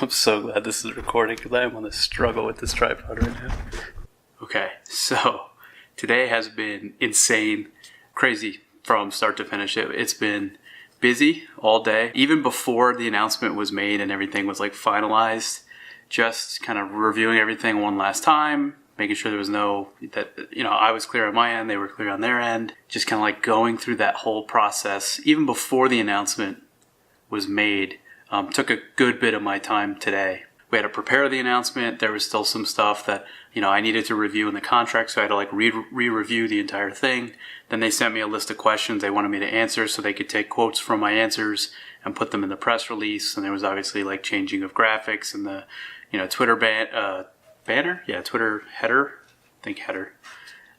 I'm so glad this is recording because I am on the struggle with this tripod right now. Okay, so today has been insane, crazy from start to finish. It's been busy all day. Even before the announcement was made and everything was like finalized, just kind of reviewing everything one last time, making sure there was I was clear on my end, they were clear on their end. Just kind of like going through that whole process, even before the announcement was made. Took a good bit of my time today. We had to prepare the announcement. There was still some stuff that, I needed to review in the contract, so I had to like re-review the entire thing. Then they sent me a list of questions they wanted me to answer so they could take quotes from my answers and put them in the press release. And there was obviously like changing of graphics and the, Twitter banner? Yeah, Twitter header. I think header.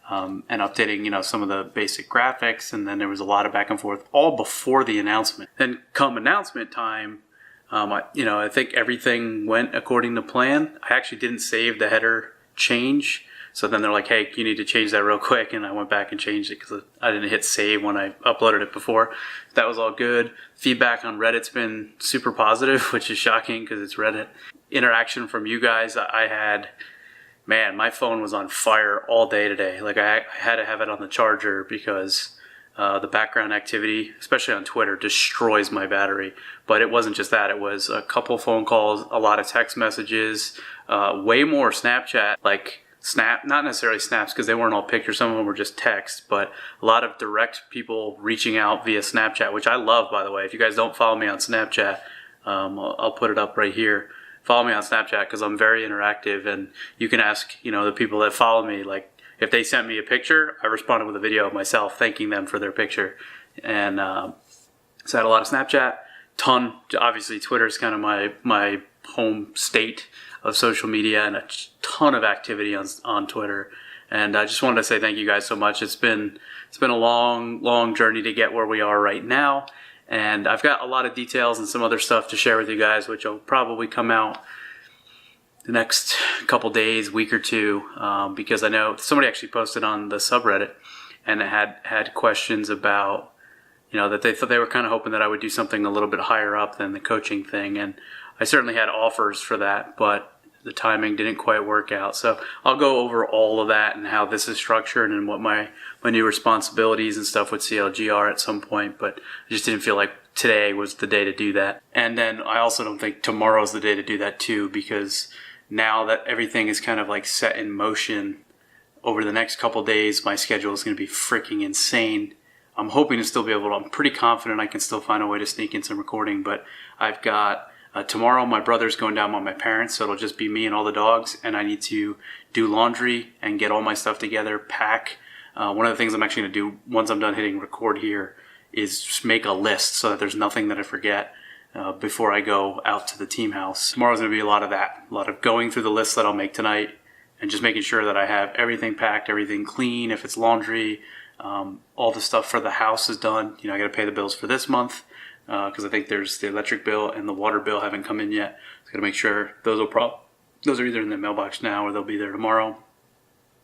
And updating, some of the basic graphics. And then there was a lot of back and forth all before the announcement. Then come announcement time, I think everything went according to plan. I actually didn't save the header change. So then they're like, hey, you need to change that real quick. And I went back and changed it because I didn't hit save when I uploaded it before. That was all good. Feedback on Reddit's been super positive, which is shocking because it's Reddit. Interaction from you guys, my phone was on fire all day today. Like I had to have it on the charger because the background activity, especially on Twitter, destroys my battery. But it wasn't just that. It was a couple phone calls, a lot of text messages, way more Snapchat, not necessarily snaps because they weren't all pictures. Some of them were just text, but a lot of direct people reaching out via Snapchat, which I love, by the way. If you guys don't follow me on Snapchat, I'll put it up right here. Follow me on Snapchat because I'm very interactive, and you can ask, the people that follow me, like, if they sent me a picture, I responded with a video of myself thanking them for their picture. And so I had a lot of Snapchat, obviously Twitter is kind of my home state of social media, and a ton of activity on Twitter. And I just wanted to say thank you guys so much. It's been a long journey to get where we are right now. And I've got a lot of details and some other stuff to share with you guys, which will probably come out the next couple days, week or two, because I know somebody actually posted on the subreddit and it had questions about, that they were kind of hoping that I would do something a little bit higher up than the coaching thing. And I certainly had offers for that, but the timing didn't quite work out. So I'll go over all of that and how this is structured and what my new responsibilities and stuff with CLG are at some point, but I just didn't feel like today was the day to do that. And then I also don't think tomorrow's the day to do that too, because now that everything is kind of like set in motion over the next couple days, my schedule is going to be freaking insane. I'm hoping to still be able to, I'm pretty confident I can still find a way to sneak in some recording, but I've got tomorrow my brother's going down with my parents, so it'll just be me and all the dogs, and I need to do laundry and get all my stuff together, pack. One of the things I'm actually going to do once I'm done hitting record here is just make a list so that there's nothing that I forget before I go out to the team house. Tomorrow's going to be a lot of that, a lot of going through the list that I'll make tonight and just making sure that I have everything packed, everything clean. If it's laundry, all the stuff for the house is done. I got to pay the bills for this month because I think there's the electric bill and the water bill haven't come in yet. So got to make sure those are either in the mailbox now or they'll be there tomorrow.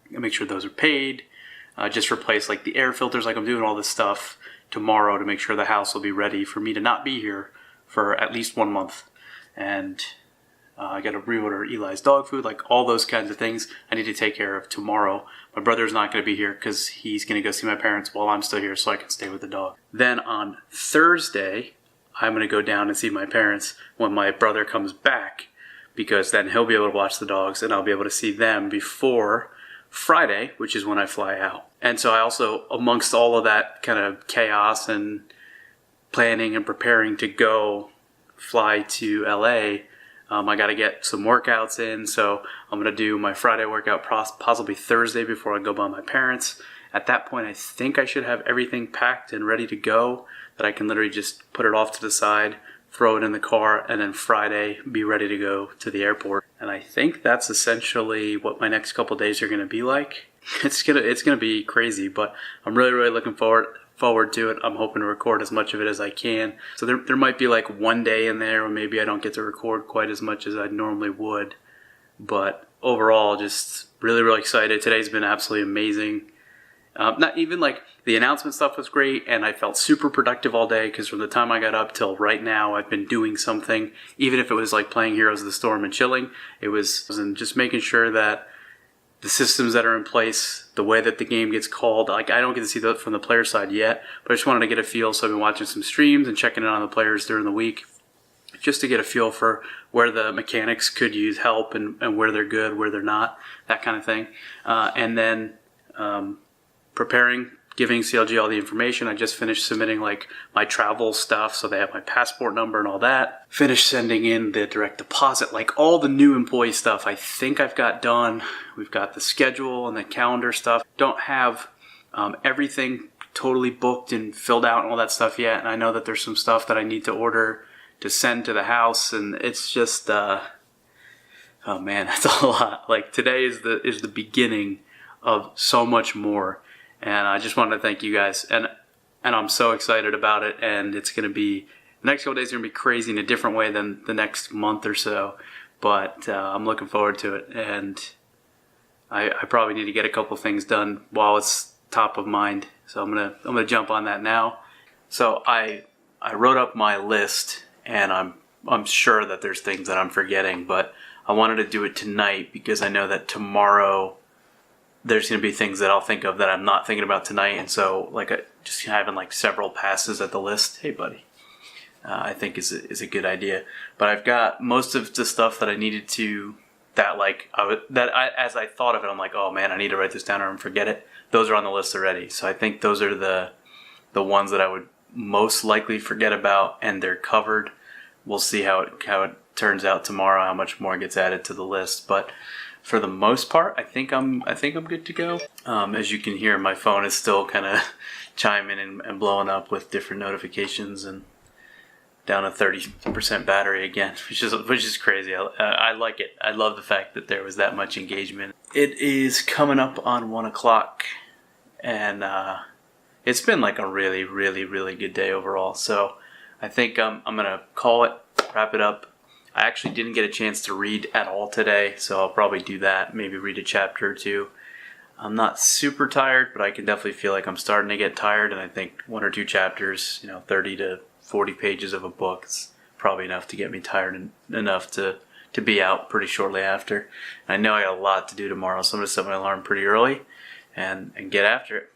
Gotta make sure those are paid. Just replace like the air filters, like I'm doing all this stuff tomorrow to make sure the house will be ready for me to not be here for at least 1 month. And I got to reorder Eli's dog food, like all those kinds of things I need to take care of tomorrow. My brother's not going to be here because he's going to go see my parents while I'm still here so I can stay with the dog. Then on Thursday, I'm going to go down and see my parents when my brother comes back, because then he'll be able to watch the dogs and I'll be able to see them before Friday, which is when I fly out. And so I also, amongst all of that kind of chaos and planning and preparing to go fly to LA, I got to get some workouts in. So I'm going to do my Friday workout possibly Thursday before I go by my parents. At that point, I think I should have everything packed and ready to go, that I can literally just put it off to the side, throw it in the car, and then Friday be ready to go to the airport. And I think that's essentially what my next couple days are going to be like. It's gonna be crazy, but I'm really looking forward to it. I'm hoping to record as much of it as I can. So there might be like one day in there where maybe I don't get to record quite as much as I normally would. But overall, just really excited. Today's been absolutely amazing. Not even like the announcement stuff was great, and I felt super productive all day because from the time I got up till right now, I've been doing something. Even if it was like playing Heroes of the Storm and chilling, it was just making sure that the systems that are in place, the way that the game gets called, like I don't get to see that from the player side yet, but I just wanted to get a feel. So I've been watching some streams and checking in on the players during the week, just to get a feel for where the mechanics could use help and where they're good, where they're not, that kind of thing. And then preparing, giving CLG all the information. I just finished submitting like my travel stuff, so they have my passport number and all that. Finished sending in the direct deposit, like all the new employee stuff I think I've got done. We've got the schedule and the calendar stuff. Don't have everything totally booked and filled out and all that stuff yet. And I know that there's some stuff that I need to order to send to the house, and it's just oh man, that's a lot. Like today is the beginning of so much more. And I just wanted to thank you guys, and I'm so excited about it. And it's going to be, the next couple days are going to be crazy in a different way than the next month or so. But I'm looking forward to it, and I probably need to get a couple things done while it's top of mind. So I'm gonna jump on that now. So I wrote up my list, and I'm sure that there's things that I'm forgetting, but I wanted to do it tonight because I know that tomorrow there's going to be things that I'll think of that I'm not thinking about tonight. And so like just having like several passes at the list, hey buddy, I think is a good idea. But I've got most of the stuff that I needed to, that like as I thought of it, I'm like, oh man, I need to write this down or I'm forget it. Those are on the list already. So I think those are the ones that I would most likely forget about, and they're covered. We'll see how it turns out tomorrow, how much more gets added to the list. But for the most part, I think I'm good to go. As you can hear, my phone is still kind of chiming and blowing up with different notifications, and down to 30% battery again, which is crazy. I like it. I love the fact that there was that much engagement. It is coming up on 1 o'clock, and it's been like a really, really, really good day overall. So I think I'm gonna call it, wrap it up. I actually didn't get a chance to read at all today, so I'll probably do that, maybe read a chapter or two. I'm not super tired, but I can definitely feel like I'm starting to get tired, and I think 1 or 2 chapters, 30 to 40 pages of a book is probably enough to get me tired enough to be out pretty shortly after. I know I got a lot to do tomorrow, so I'm going to set my alarm pretty early and get after it.